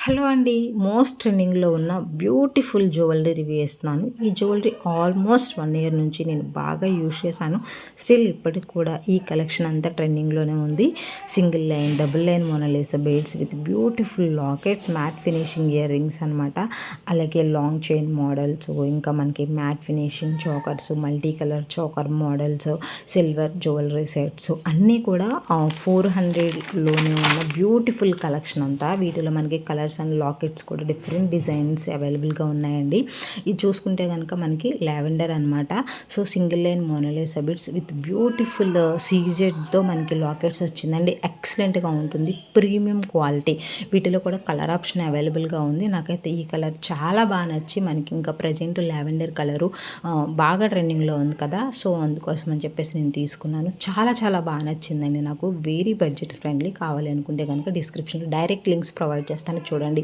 Hello అండి. Most ట్రెండింగ్‌లో ఉన్న బ్యూటిఫుల్ జ్యువెలరీ రివ్యూ చేస్తున్నాను. ఈ జ్యువెలరీ ఆల్మోస్ట్ 1 ఇయర్ నుంచి నేను బాగా యూజ్ చేశాను. స్టిల్ ఇప్పటికి కూడా ఈ కలెక్షన్ అంతా ట్రెండింగ్‌లోనే ఉంది. Single line, double line Mona Lisa beads with beautiful lockets, matte finishing earrings అనమాట. అలాగే లాంగ్ చైన్ మోడల్స్, ఇంకా మనకి matte finishing chokers, multi colour choker models, silver jewellery sets అన్నీ కూడా 400లోనే ఉన్న బ్యూటిఫుల్ కలెక్షన్ అంతా. వీటిలో మనకి కలర్స్ అండ్ లాకెట్స్ కూడా డిఫరెంట్ డిజైన్స్ అవైలబుల్గా ఉన్నాయండి. ఇది చూసుకుంటే కనుక మనకి లావెండర్ అనమాట. So single line Mona Lisa bits with beautiful సీజెడ్తో మనకి లాకెట్స్ వచ్చిందండి. ఎక్సలెంట్గా ఉంటుంది, ప్రీమియం క్వాలిటీ. వీటిలో కూడా కలర్ ఆప్షన్ అవైలబుల్గా ఉంది. నాకైతే ఈ కలర్ చాలా బాగా నచ్చి మనకి ఇంకా ప్రజెంట్ లావెండర్ కలరు బాగా ట్రెండింగ్లో ఉంది కదా, సో అందుకోసం అని చెప్పేసి నేను తీసుకున్నాను. చాలా చాలా బాగా నచ్చిందండి నాకు. Very budget friendly. కావాలి అనుకుంటే కనుక డిస్క్రిప్షన్లో డైరెక్ట్ లింక్స్ ప్రొవైడ్ చేస్తాను, చూడండి.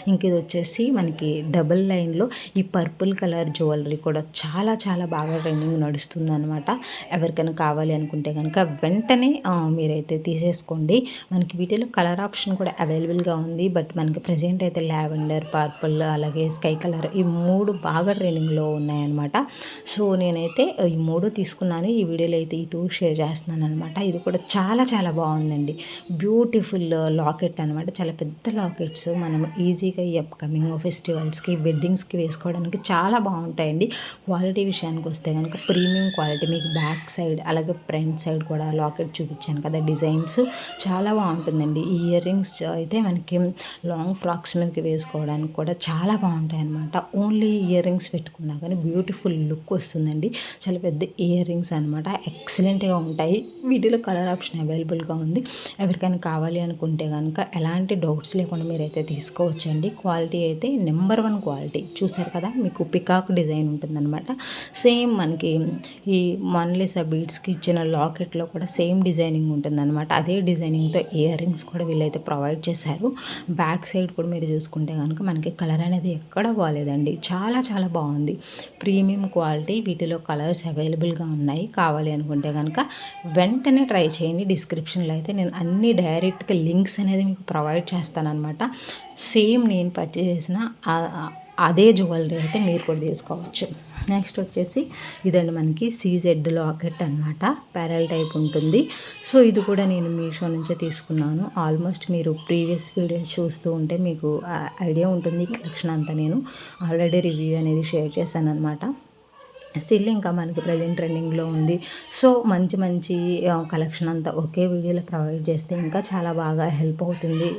ఇంక ఇది వచ్చేసి మనకి డబుల్ లైన్లో ఈ పర్పుల్ కలర్ జ్యువెలరీ కూడా చాలా చాలా బాగా ట్రెండింగ్ నడుస్తుంది అనమాట. ఎవరికైనా కావాలి అనుకుంటే కనుక వెంటనే మీరైతే తీసేసుకోండి. మనకి వీటిలో కలర్ ఆప్షన్ కూడా అవైలబుల్గా ఉంది. బట్ మనకి ప్రజెంట్ అయితే లావెండర్, పర్పుల్, అలాగే స్కై కలర్ ఈ 3 బాగా ట్రెండింగ్లో ఉన్నాయన్నమాట. సో నేనైతే ఈ 3 తీసుకున్నాను. ఈ వీడియోలో అయితే ఈ 2 షేర్ చేస్తున్నాను అనమాట. ఇది కూడా చాలా చాలా బాగుందండి. బ్యూటిఫుల్ లాకెట్ అనమాట. చాలా పెద్ద లాకెట్స్ మనం ఈజీగా ఈ అప్కమింగ్ ఫెస్టివల్స్కి, వెడ్డింగ్స్కి వేసుకోవడానికి చాలా బాగుంటాయండి. క్వాలిటీ విషయానికి వస్తే కనుక ప్రీమియం క్వాలిటీ. మీకు బ్యాక్ సైడ్ అలాగే ఫ్రంట్ సైడ్ కూడా లాకెట్ చూపించాను కదా, డిజైన్స్ చాలా బాగుంటుందండి. ఈ ఇయర్ రింగ్స్ అయితే మనకి లాంగ్ ఫ్రాక్స్ మీదకి వేసుకోవడానికి కూడా చాలా బాగుంటాయి అనమాట. ఓన్లీ ఇయర్ రింగ్స్ పెట్టుకున్నా కానీ బ్యూటిఫుల్ లుక్ వస్తుందండి. చాలా పెద్ద ఇయర్ రింగ్స్ అనమాట, ఎక్సలెంట్గా ఉంటాయి. వీటిలో కలర్ ఆప్షన్ అవైలబుల్గా ఉంది. ఎవరికైనా కావాలి అనుకుంటే కనుక ఎలాంటి డౌట్స్ లేకుండా మీరైతే తీసుకోవచ్చండి. క్వాలిటీ అయితే నెంబర్ 1 క్వాలిటీ. చూసారు కదా, మీకు పికాక్ డిజైన్ ఉంటుందన్నమాట. సేమ్ మనకి ఈ మోనాలిసా బీడ్స్కి ఇచ్చిన లాకెట్లో కూడా సేమ్ డిజైనింగ్ ఉంటుందన్నమాట. అదే డిజైనింగ్తో ఇయర్ రింగ్స్ కూడా వీళ్ళైతే ప్రొవైడ్ చేశారు. బ్యాక్ సైడ్ కూడా మీరు చూసుకుంటే కనుక మనకి కలర్ అనేది ఎక్కడ బాగాలేదండి. చాలా చాలా బాగుంది, ప్రీమియం క్వాలిటీ. వీటిలో కలర్స్ అవైలబుల్గా ఉన్నాయి. కావాలి అనుకుంటే కనుక వెంటనే ట్రై చేయండి. డిస్క్రిప్షన్లో అయితే నేను అన్ని డైరెక్ట్గా లింక్స్ అనేది మీకు ప్రొవైడ్ చేస్తానన్నమాట. సేమ్ నేను పర్చేస్ చేసిన అదే జ్యువెలరీ అయితే మీరు కూడా తీసుకోవచ్చు. నెక్స్ట్ వచ్చేసి ఇదండి మనకి సీజెడ్ లాకెట్ అనమాట. ప్యారల్ టైప్ ఉంటుంది. సో ఇది కూడా నేను మీషో నుంచే తీసుకున్నాను. ఆల్మోస్ట్ మీరు ప్రీవియస్ వీడియోస్ చూస్తూ ఉంటే మీకు ఐడియా ఉంటుంది. ఈ కలెక్షన్ అంతా నేను ఆల్రెడీ రివ్యూ అనేది షేర్ చేశాను అనమాట. స్టిల్ ఇంకా మనకి ప్రజెంట్ ట్రెండింగ్లో ఉంది. సో మంచి మంచి కలెక్షన్ అంతా ఒకే వీడియోలో ప్రొవైడ్ చేస్తే ఇంకా చాలా బాగా హెల్ప్ అవుతుంది.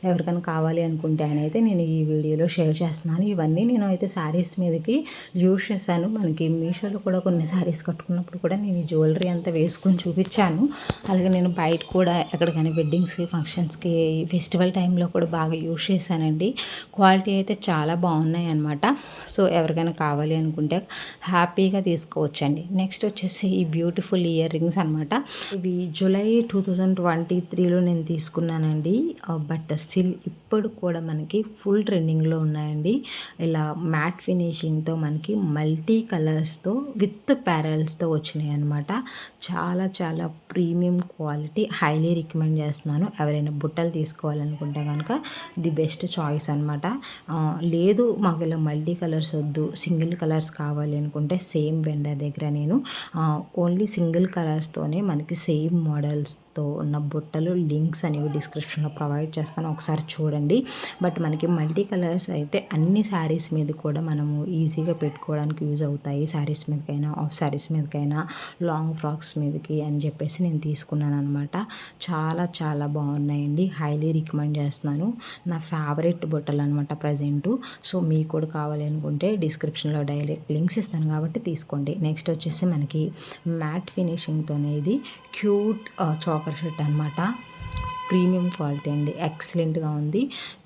ఎవరికైనా కావాలి అనుకుంటే అయితే నేను ఈ వీడియోలో షేర్ చేస్తున్నాను. ఇవన్నీ నేను అయితే శారీస్ మీదకి యూజ్ చేశాను. మనకి మీషోలో కూడా కొన్ని శారీస్ కట్టుకున్నప్పుడు కూడా నేను ఈ జ్యువెలరీ అంతా వేసుకొని చూపించాను. అలాగే నేను బయట కూడా ఎక్కడికైనా వెడ్డింగ్స్కి, ఫంక్షన్స్కి, ఫెస్టివల్ టైంలో కూడా బాగా యూజ్ చేశానండి. క్వాలిటీ అయితే చాలా బాగున్నాయి అన్నమాట. సో ఎవరికైనా కావాలి అనుకుంటే హ్యాపీగా తీసుకోవచ్చండి. నెక్స్ట్ వచ్చేసి ఈ బ్యూటిఫుల్ ఇయర్ రింగ్స్ అనమాట. ఇవి జూలై 2023లో నేను తీసుకున్నానండి. బట్ స్టిల్ ఇప్పుడు కూడా మనకి ఫుల్ ట్రెండింగ్లో ఉన్నాయండి. ఇలా మ్యాట్ ఫినిషింగ్తో మనకి మల్టీ కలర్స్తో విత్ ప్యారల్స్తో వచ్చినాయి అనమాట. చాలా చాలా ప్రీమియం క్వాలిటీ. హైలీ రికమెండ్ చేస్తున్నాను. ఎవరైనా బుట్టలు తీసుకోవాలనుకుంటే కనుక ది బెస్ట్ చాయిస్ అనమాట. లేదు మాకు ఇలా మల్టీ కలర్స్ వద్దు, సింగిల్ కలర్స్ కావాలి అనుకుంటే సేమ్ వెండర్ దగ్గర నేను ఓన్లీ సింగిల్ కలర్స్తోనే మనకి సేమ్ మోడల్స్తో ఉన్న బుట్టలు లింక్స్ అనేవి డిస్క్రిప్షన్లో ప్రొవైడ్ చేస్తాను, ఒకసారి చూడండి. బట్ మనకి మల్టీ కలర్స్ అయితే అన్ని శారీస్ మీద కూడా మనము ఈజీగా పెట్టుకోవడానికి యూజ్ అవుతాయి. శారీస్ మీదకైనా, ఆఫ్ శారీస్ మీదకైనా, లాంగ్ ఫ్రాక్స్ మీదకి అని చెప్పేసి నేను తీసుకున్నాను అనమాట. చాలా చాలా బాగున్నాయండి. హైలీ రికమెండ్ చేస్తున్నాను. నా ఫేవరెట్ బుట్టలు అనమాట ప్రజెంటు. సో మీకు కూడా కావాలి అనుకుంటే డిస్క్రిప్షన్లో డైరెక్ట్ లింక్స్ ఇస్తాను కాబట్టి తీసుకోండి. నెక్స్ట్ వచ్చేసి మనకి మ్యాట్ ఫినిషింగ్తోనే ఇది క్యూట్ చాకర్ షర్ట్ అనమాట. ప్రీమియం క్వాలిటీ అండి, ఎక్సలెంట్గా ఉంది.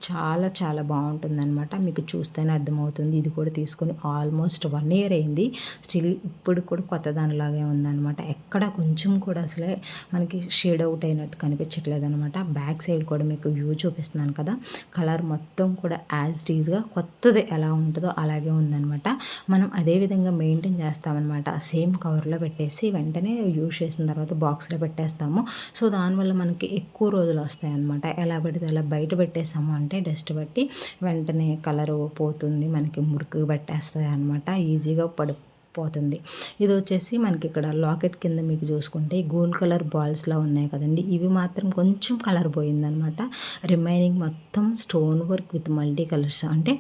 చాలా చాలా బాగుంటుంది అనమాట. మీకు చూస్తేనే అర్థమవుతుంది. ఇది కూడా తీసుకొని ఆల్మోస్ట్ 1 ఇయర్ అయింది. స్టిల్ ఇప్పుడు కూడా కొత్త దానిలాగే ఉందన్నమాట. ఎక్కడ కొంచెం కూడా అసలే మనకి షేడ్ అవుట్ అయినట్టు కనిపించట్లేదు అనమాట. బ్యాక్ సైడ్ కూడా మీకు వ్యూ చూపిస్తున్నాను కదా, కలర్ మొత్తం కూడా యాజ్ టీజ్గా కొత్తది ఎలా ఉంటుందో అలాగే ఉందన్నమాట. మనం అదే విధంగా మెయింటైన్ చేస్తామన్నమాట. సేమ్ కవర్లో పెట్టేసి వెంటనే యూజ్ చేసిన తర్వాత బాక్స్లో పెట్టేస్తాము. సో దానివల్ల మనకి ఎక్కువ రోజులు ముడతలు వస్తాయన్నమాట. ఎలా పడితే అలా బయట పెట్టేసాము అంటే డస్ట్ బట్టి వెంటనే కలరు పోతుంది, మనకి మురికి పట్టేస్తాయి అన్నమాట, ఈజీగా పోతుంది. ఇది వచ్చేసి మనకి ఇక్కడ లాకెట్ కింద మీకు చూసుకుంటే గోల్డ్ కలర్ బాల్స్లా ఉన్నాయి కదండి, ఇవి మాత్రం కొంచెం కలర్ పోయిందనమాట. రిమైనింగ్ మొత్తం stone work with multi colours, అంటే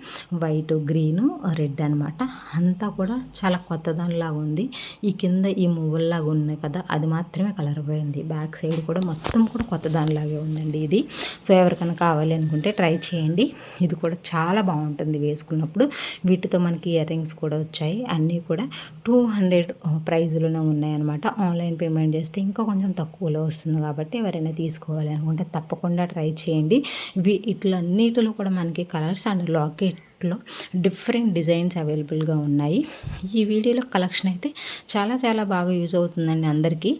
వైట్, గ్రీను, రెడ్ అనమాట. అంతా కూడా చాలా కొత్తదానిలాగా ఉంది. ఈ కింద ఈ మువ్వల్లాగా ఉన్నాయి కదా, అది మాత్రమే కలర్ పోయింది. బ్యాక్ సైడ్ కూడా మొత్తం కూడా కొత్తదానిలాగే ఉందండి ఇది. సో ఎవరికైనా కావాలి అనుకుంటే ట్రై చేయండి. ఇది కూడా చాలా బాగుంటుంది వేసుకున్నప్పుడు. వీటితో మనకి ఇయర్ రింగ్స్ కూడా వచ్చాయి. అన్నీ కూడా 200 ప్రైజ్లోనే ఉన్నాయన్నమాట. ఆన్లైన్ పేమెంట్ చేస్తే ఇంకా కొంచెం తక్కువలో వస్తుంది కాబట్టి ఎవరైనా తీసుకోవాలి అనుకుంటే తప్పకుండా ట్రై చేయండి. ఇట్లన్నిటిలో కూడా మనకి కలర్స్ అండ్ లాకెట్లో డిఫరెంట్ డిజైన్స్ అవైలబుల్గా ఉన్నాయి. ఈ వీడియోలో కలెక్షన్ అయితే చాలా చాలా బాగా యూజ్ అవుతుందండి అందరికీ.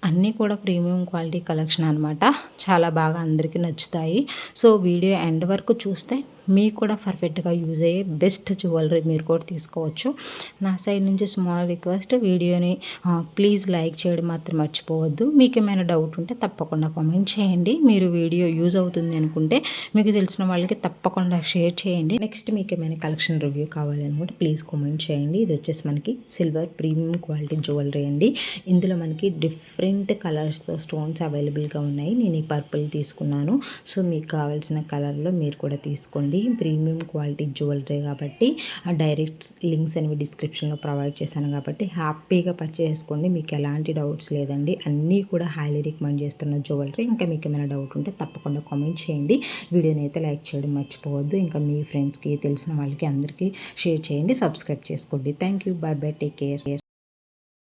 అన్నీ కూడా ప్రీమియం క్వాలిటీ కలెక్షన్ అనమాట. చాలా బాగా అందరికీ నచ్చుతాయి. సో వీడియో ఎండ్ వరకు చూస్తే మీకు కూడా పర్ఫెక్ట్గా యూజ్ అయ్యే బెస్ట్ జ్యువెలరీ మీరు కూడా తీసుకోవచ్చు. నా సైడ్ నుంచి స్మాల్ రిక్వెస్ట్, వీడియోని ప్లీజ్ లైక్ చేయడం మాత్రం మర్చిపోవద్దు. మీకు ఏమైనా డౌట్ ఉంటే తప్పకుండా కామెంట్ చేయండి. మీరు వీడియో యూజ్ అవుతుంది అనుకుంటే మీకు తెలిసిన వాళ్ళకి తప్పకుండా షేర్ చేయండి. నెక్స్ట్ మీకు ఏమైనా కలెక్షన్ రివ్యూ కావాలి అనుకుంటే ప్లీజ్ కామెంట్ చేయండి. ఇది వచ్చేసి మనకి సిల్వర్ ప్రీమియం క్వాలిటీ జ్యువెలరీ అండి. ఇందులో మనకి డిఫరెంట్ కలర్స్తో స్టోన్స్ అవైలబుల్గా ఉన్నాయి. నేను ఈ పర్పుల్ తీసుకున్నాను. సో మీకు కావాల్సిన కలర్లో మీరు కూడా తీసుకోండి. ప్రీమియం క్వాలిటీ జ్యువెలరీ కాబట్టి డైరెక్ట్ లింక్స్ అనేవి డిస్క్రిప్షన్లో ప్రొవైడ్ చేశాను కాబట్టి హ్యాపీగా పర్చేస్ చేసుకోండి. మీకు ఎలాంటి డౌట్స్ లేదండి. అన్నీ కూడా హైలీ రికమెండ్ చేస్తున్న జ్యువెలరీ. ఇంకా మీకు ఏమైనా డౌట్ ఉంటే తప్పకుండా కామెంట్ చేయండి. వీడియోని అయితే లైక్ చేయడం మర్చిపోవద్దు. ఇంకా మీ ఫ్రెండ్స్కి, తెలిసిన వాళ్ళకి అందరికీ షేర్ చేయండి. సబ్స్క్రైబ్ చేసుకోండి. Thank you. By by. Take care.